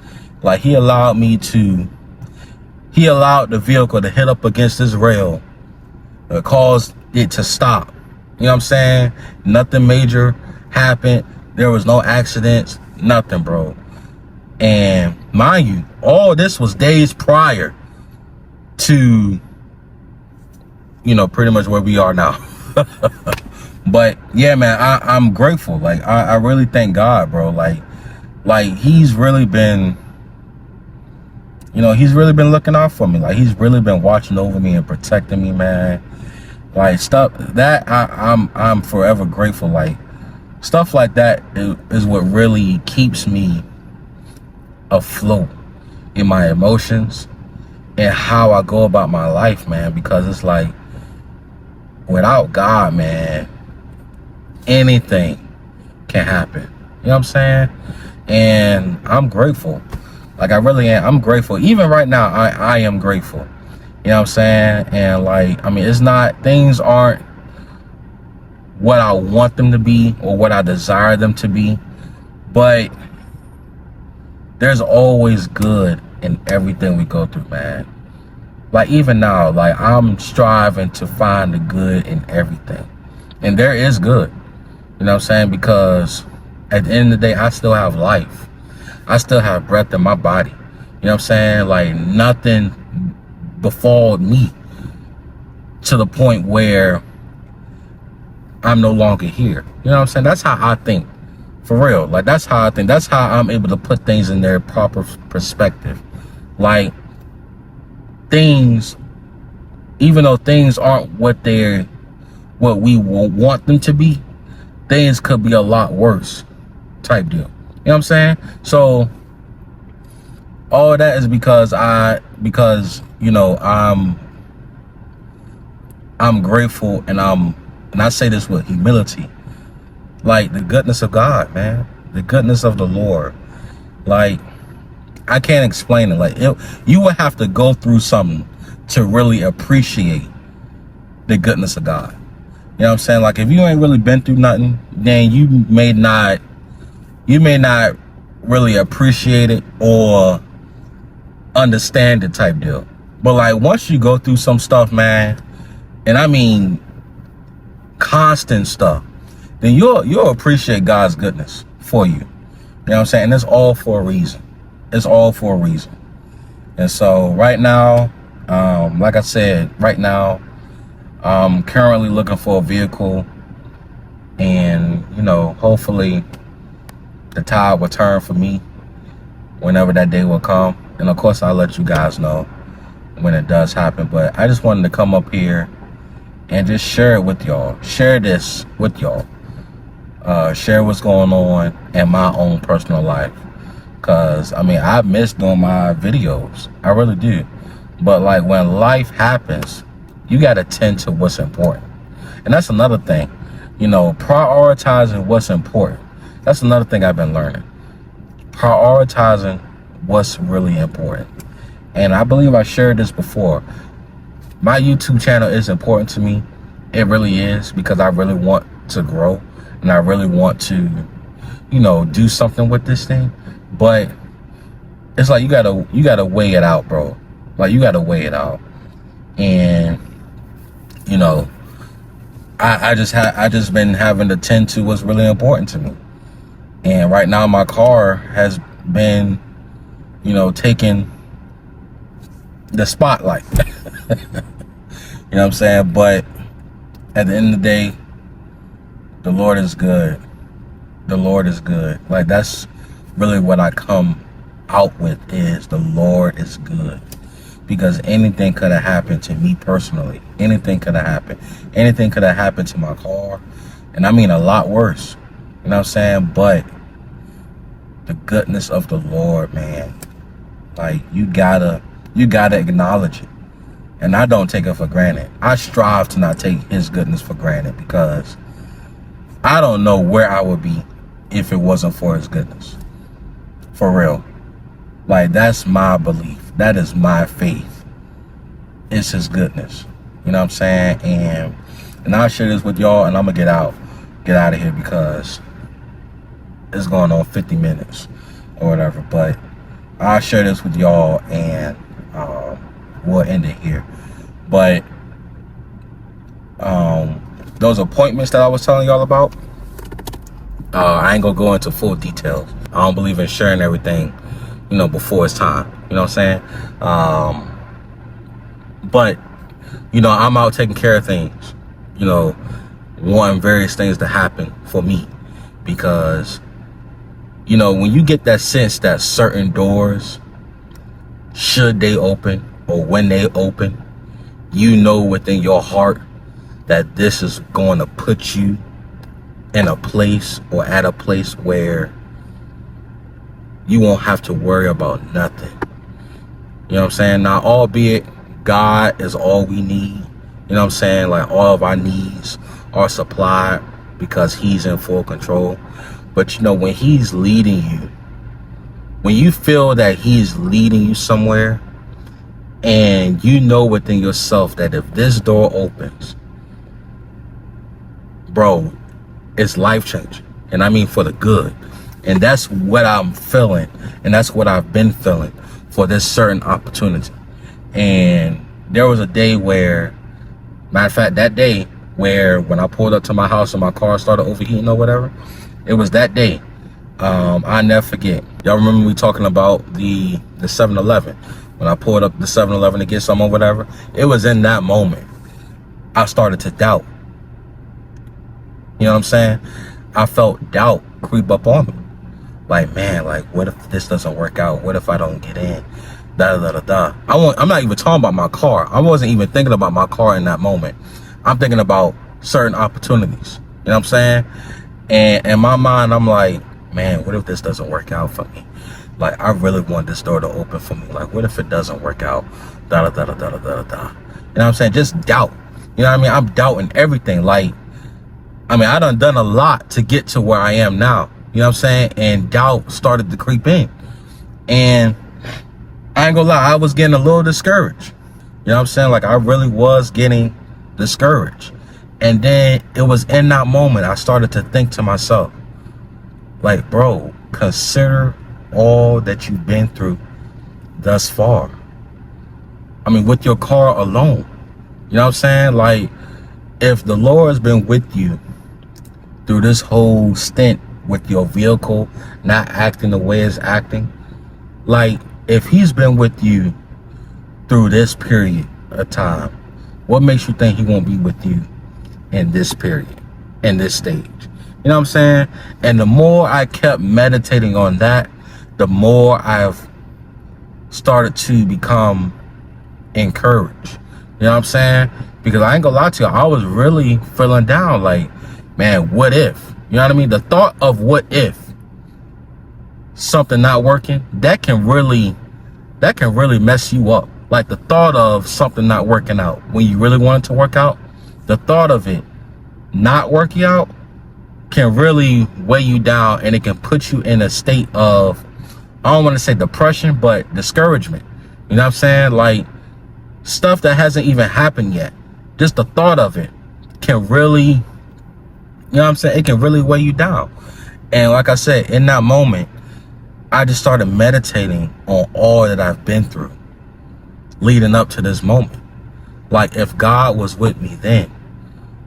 Like, he allowed the vehicle to hit up against this rail. It caused it to stop. You know what I'm saying? Nothing major happened. There was no accidents, nothing, bro. And mind you, all this was days prior to, you know, pretty much where we are now. But yeah, man, I'm grateful. Like, I really thank God, bro. Like he's really been, you know, he's really been looking out for me. Like, he's really been watching over me and protecting me, man. Like, stuff that I'm forever grateful. Like, stuff like that is what really keeps me afloat in my emotions and how I go about my life, man. Because it's like, without God, man, anything can happen. You know what I'm saying? And I'm grateful. Like, I really am. I'm grateful. Even right now, I am grateful. You know what I'm saying? And like, I mean, it's not, things aren't what I want them to be or what I desire them to be, but there's always good in everything we go through, man. Like, even now, like, I'm striving to find the good in everything. You know And there is good. You know what I'm saying? Because at the end of the day, I still have life. I still have breath in my body. You know what I'm saying? Like, nothing befall me to the point where I'm no longer here. You know what I'm saying? That's how I think. For real. Like, that's how I think. That's how I'm able to put things in their proper perspective. Like, things, even though things aren't what we want them to be, things could be a lot worse type deal. You know what I'm saying? So all of that is because you know, I'm grateful, and I say this with humility. Like, the goodness of God, man. The goodness of the Lord. Like, I can't explain it. Like, you would have to go through something to really appreciate the goodness of God. You know what I'm saying? Like, if you ain't really been through nothing, then you may not really appreciate it or understand it type deal. But like, once you go through some stuff, man, and I mean constant stuff, then you'll appreciate God's goodness for you. You know what I'm saying? And it's all for a reason. It's all for a reason. And so right now, like I said, right now, I'm currently looking for a vehicle, and you know, hopefully the tide will turn for me whenever that day will come. And of course, I'll let you guys know when it does happen. But I just wanted to come up here and just share it with y'all. Share this with y'all. Share what's going on in my own personal life. Because, I mean, I miss doing my videos. I really do. But, like, when life happens, you got to tend to what's important. And that's another thing. You know, prioritizing what's important. That's another thing I've been learning. Prioritizing what's really important. And I believe I shared this before. My YouTube channel is important to me. It really is, because I really want to grow. And I really want to, you know, do something with this thing. But it's like you gotta weigh it out, bro. Like, you gotta weigh it out. And you know, I just been having to tend to what's really important to me. And right now my car has been, you know, taking the spotlight. You know what I'm saying? But at the end of the day, the Lord is good. The Lord is good. Like, that's really what I come out with, is the Lord is good. Because anything could have happened to me personally. Anything could have happened. Anything could have happened to my car. And I mean a lot worse. You know what I'm saying? But the goodness of the Lord, man. Like, you gotta acknowledge it. And I don't take it for granted. I strive to not take his goodness for granted, because I don't know where I would be if it wasn't for his goodness. For real. Like, that's my belief. That is my faith. It's his goodness. You know what I'm saying? And I'll share this with y'all, and I'm gonna get out of here, because it's going on 50 minutes or whatever. But I'll share this with y'all, and we'll end it here. But those appointments that I was telling y'all about, I ain't gonna go into full details. I don't believe in sharing everything, you know, before it's time. You know what I'm saying? But, you know, I'm out taking care of things, you know, wanting various things to happen for me. Because, you know, when you get that sense that certain doors, should they open or when they open, you know within your heart that this is going to put you in a place, or at a place where you won't have to worry about nothing. You know what I'm saying? Now, albeit God is all we need. You know what I'm saying? Like, all of our needs are supplied because he's in full control. But, you know, when he's leading you, when you feel that he's leading you somewhere, and you know within yourself that if this door opens, bro, it's life-changing. And I mean for the good. And that's what I'm feeling. And that's what I've been feeling for this certain opportunity. And there was a day where, matter of fact, that day, where when I pulled up to my house and my car started overheating or whatever, it was that day. I never forget. Y'all remember me talking about the 7-Eleven? When I pulled up the 7-Eleven to get some or whatever, it was in that moment I started to doubt. You know what I'm saying? I felt doubt creep up on me. Like, man, like, what if this doesn't work out? What if I don't get in? Da da da da. I'm not even talking about my car. I wasn't even thinking about my car in that moment. I'm thinking about certain opportunities. You know what I'm saying? And in my mind, I'm like, man, what if this doesn't work out for me? Like, I really want this door to open for me. Like, what if it doesn't work out? Da da da da da da da. You know what I'm saying? Just doubt. You know what I mean? I'm doubting everything. Like, I mean, I done a lot to get to where I am now. You know what I'm saying? And doubt started to creep in. And I ain't gonna lie, I was getting a little discouraged. You know what I'm saying? Like, I really was getting discouraged. And then it was in that moment I started to think to myself, like, bro, consider all that you've been through thus far. I mean, with your car alone. You know what I'm saying? Like, if the Lord has been with you through this whole stint with your vehicle not acting the way it's acting, like, if he's been with you through this period of time, what makes you think he won't be with you in this period, in this stage? You know what I'm saying? And the more I kept meditating on that, the more I've started to become encouraged. You know what I'm saying? Because I ain't gonna lie to you, I was really feeling down. Like, man, what if? You know what I mean? The thought of what if something not working, that can really mess you up. Like, the thought of something not working out when you really want it to work out, the thought of it not working out can really weigh you down, and it can put you in a state of, I don't want to say depression, but discouragement. You know what I'm saying? Like, stuff that hasn't even happened yet, just the thought of it can really, you know what I'm saying, it can really weigh you down. And like I said, in that moment, I just started meditating on all that I've been through leading up to this moment. Like, if God was with me then,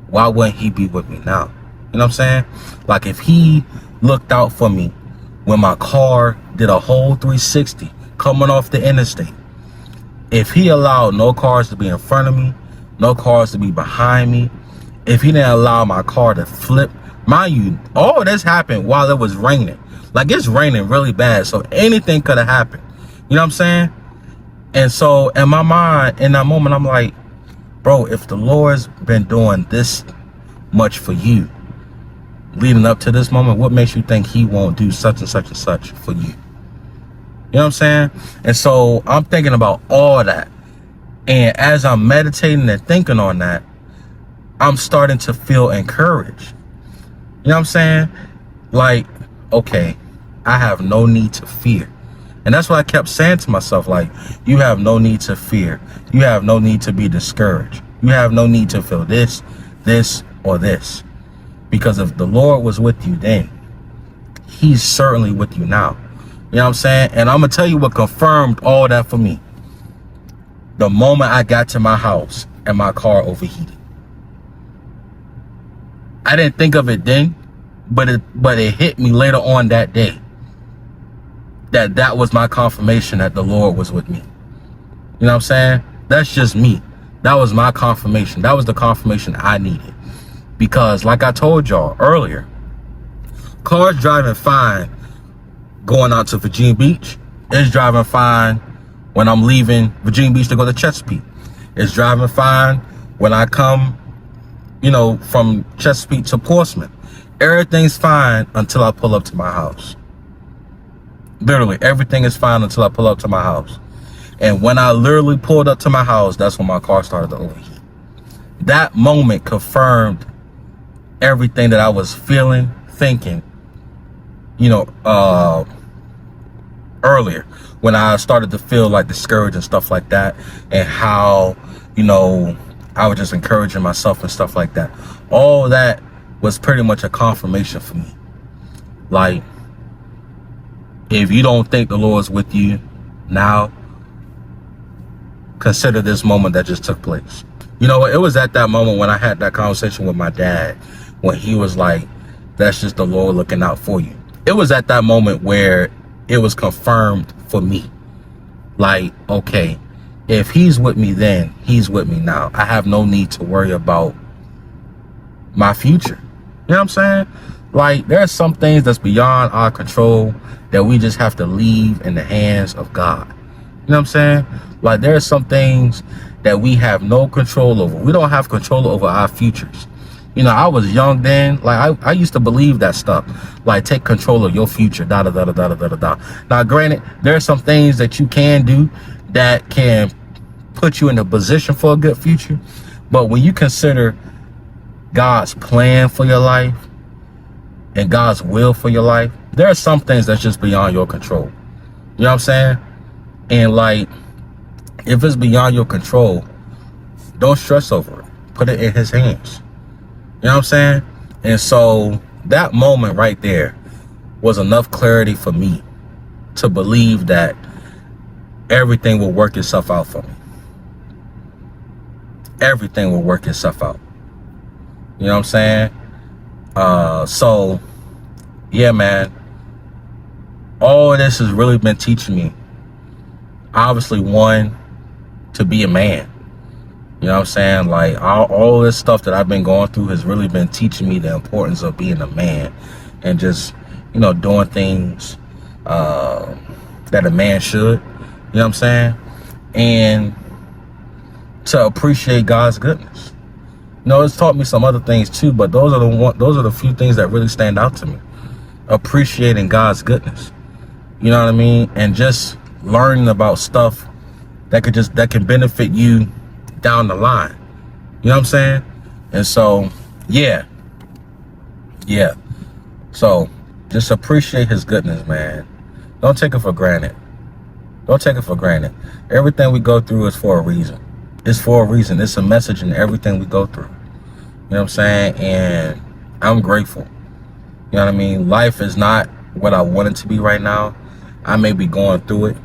why wouldn't he be with me now? You know what I'm saying? Like, if he looked out for me when my car did a whole 360 coming off the interstate, if he allowed no cars to be in front of me, no cars to be behind me, if he didn't allow my car to flip, mind you, all this happened while it was raining. Like, it's raining really bad, so anything could have happened. You know what I'm saying? And so in my mind, in that moment, I'm like, bro, if the Lord's been doing this much for you leading up to this moment, what makes you think he won't do such and such and such for you? You know what I'm saying? And so I'm thinking about all that. And as I'm meditating and thinking on that, I'm starting to feel encouraged. You know what I'm saying? Like, okay, I have no need to fear. And that's what I kept saying to myself. Like, you have no need to fear. You have no need to be discouraged. You have no need to feel this, or this. Because if the Lord was with you then, he's certainly with you now. You know what I'm saying? And I'm going to tell you what confirmed all that for me. The moment I got to my house and my car overheated. I didn't think of it then, but it hit me later on that day. That was my confirmation that the Lord was with me. You know what I'm saying? That's just me. That was my confirmation. That was the confirmation I needed. Because like I told y'all earlier, cars driving fine going out to Virginia Beach. It's driving fine when I'm leaving Virginia Beach to go to Chesapeake. It's driving fine when I come, you know, from Chesapeake to Portsmouth. Everything's fine until I pull up to my house. Literally, everything is fine until I pull up to my house. And when I literally pulled up to my house, that's when my car started to overheat. That moment confirmed everything that I was feeling, thinking, you know, earlier, when I started to feel like discouraged and stuff like that, and how, you know, I was just encouraging myself and stuff like that. All that was pretty much a confirmation for me. Like, if you don't think the Lord's with you now, consider this moment that just took place. You know, it was at that moment when I had that conversation with my dad, when he was like, that's just the Lord looking out for you. It was at that moment where it was confirmed for me. Like, okay, if he's with me then, he's with me now. I have no need to worry about my future. You know what I'm saying? Like, there's some things that's beyond our control that we just have to leave in the hands of God. You know what I'm saying? Like, there's some things that we have no control over. We don't have control over our futures. You know, I was young then. Like, I used to believe that stuff. Like, take control of your future, da da da da da da da da. Now, granted, there are some things that you can do that can put you in a position for a good future. But when you consider God's plan for your life and God's will for your life, there are some things that's just beyond your control. You know what I'm saying? And like, if it's beyond your control, don't stress over it. Put it in his hands. You know what I'm saying? And so that moment right there was enough clarity for me to believe that everything will work itself out for me. Everything will work itself out. You know what I'm saying? So yeah, man, all of this has really been teaching me, obviously, one, to be a man. You know what I'm saying? Like, all this stuff that I've been going through has really been teaching me the importance of being a man and just, you know, doing things that a man should. You know what I'm saying? And to appreciate God's goodness. You know, it's taught me some other things too, but those are the few things that really stand out to me. Appreciating God's goodness. You know what I mean? And just learning about stuff that can benefit you down the line. You know what I'm saying? And so, yeah. So just appreciate his goodness, man. Don't take it for granted. Don't take it for granted. Everything we go through is for a reason. It's for a reason. It's a message in everything we go through. You know what I'm saying? And I'm grateful. You know what I mean? Life is not what I want it to be right now. I may be going through it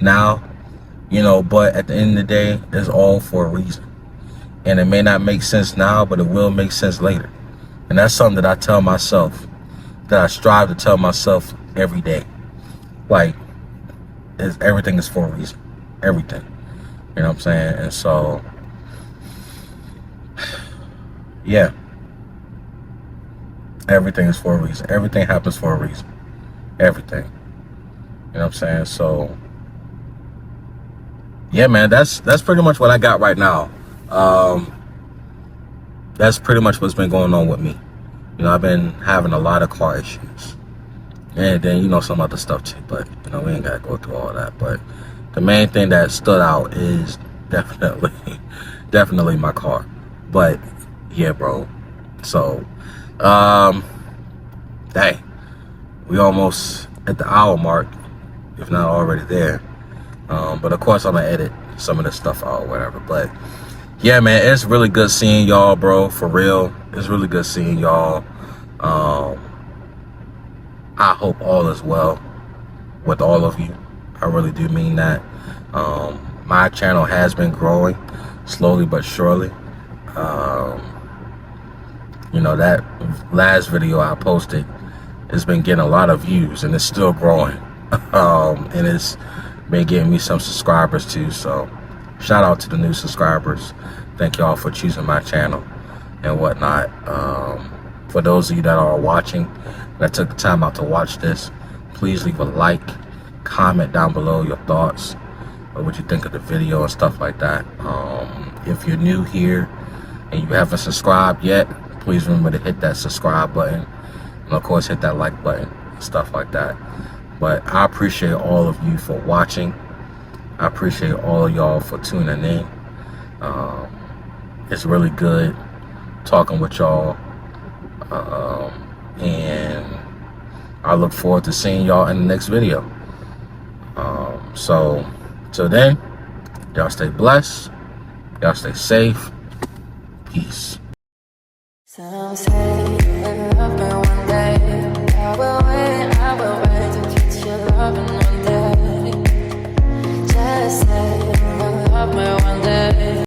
now, you know, but at the end of the day, it's all for a reason. And it may not make sense now, but it will make sense later. And that's something that I tell myself, that I strive to tell myself every day. Like, everything is for a reason. Everything. You know what I'm saying? And so, yeah. Everything is for a reason. Everything happens for a reason. Everything. You know what I'm saying? So, yeah, man, that's pretty much what I got right now. That's pretty much what's been going on with me. You know, I've been having a lot of car issues. And then, you know, some other stuff too. But, you know, we ain't got to go through all that. But the main thing that stood out is definitely my car. But, yeah, bro. So, dang. We almost at the hour mark, if not already there. But of course I'm gonna edit some of this stuff out or whatever. But yeah, man, it's really good seeing y'all, bro. For real, it's really good seeing y'all. I hope all is well with all of you. I really do mean that. My channel has been growing slowly but surely. You know, that last video I posted has been getting a lot of views and it's still growing. And it's been getting me some subscribers too. So shout out to the new subscribers. Thank y'all for choosing my channel and whatnot. For those of you that are watching, that took the time out to watch this, please leave a like, comment down below your thoughts or what you think of the video and stuff like that. If you're new here and you haven't subscribed yet, please remember to hit that subscribe button and of course hit that like button, stuff like that. But I appreciate all of you for watching. I appreciate all of y'all for tuning in. It's really good talking with y'all. And I look forward to seeing y'all in the next video. So till then, y'all stay blessed. Y'all stay safe. Peace. Some say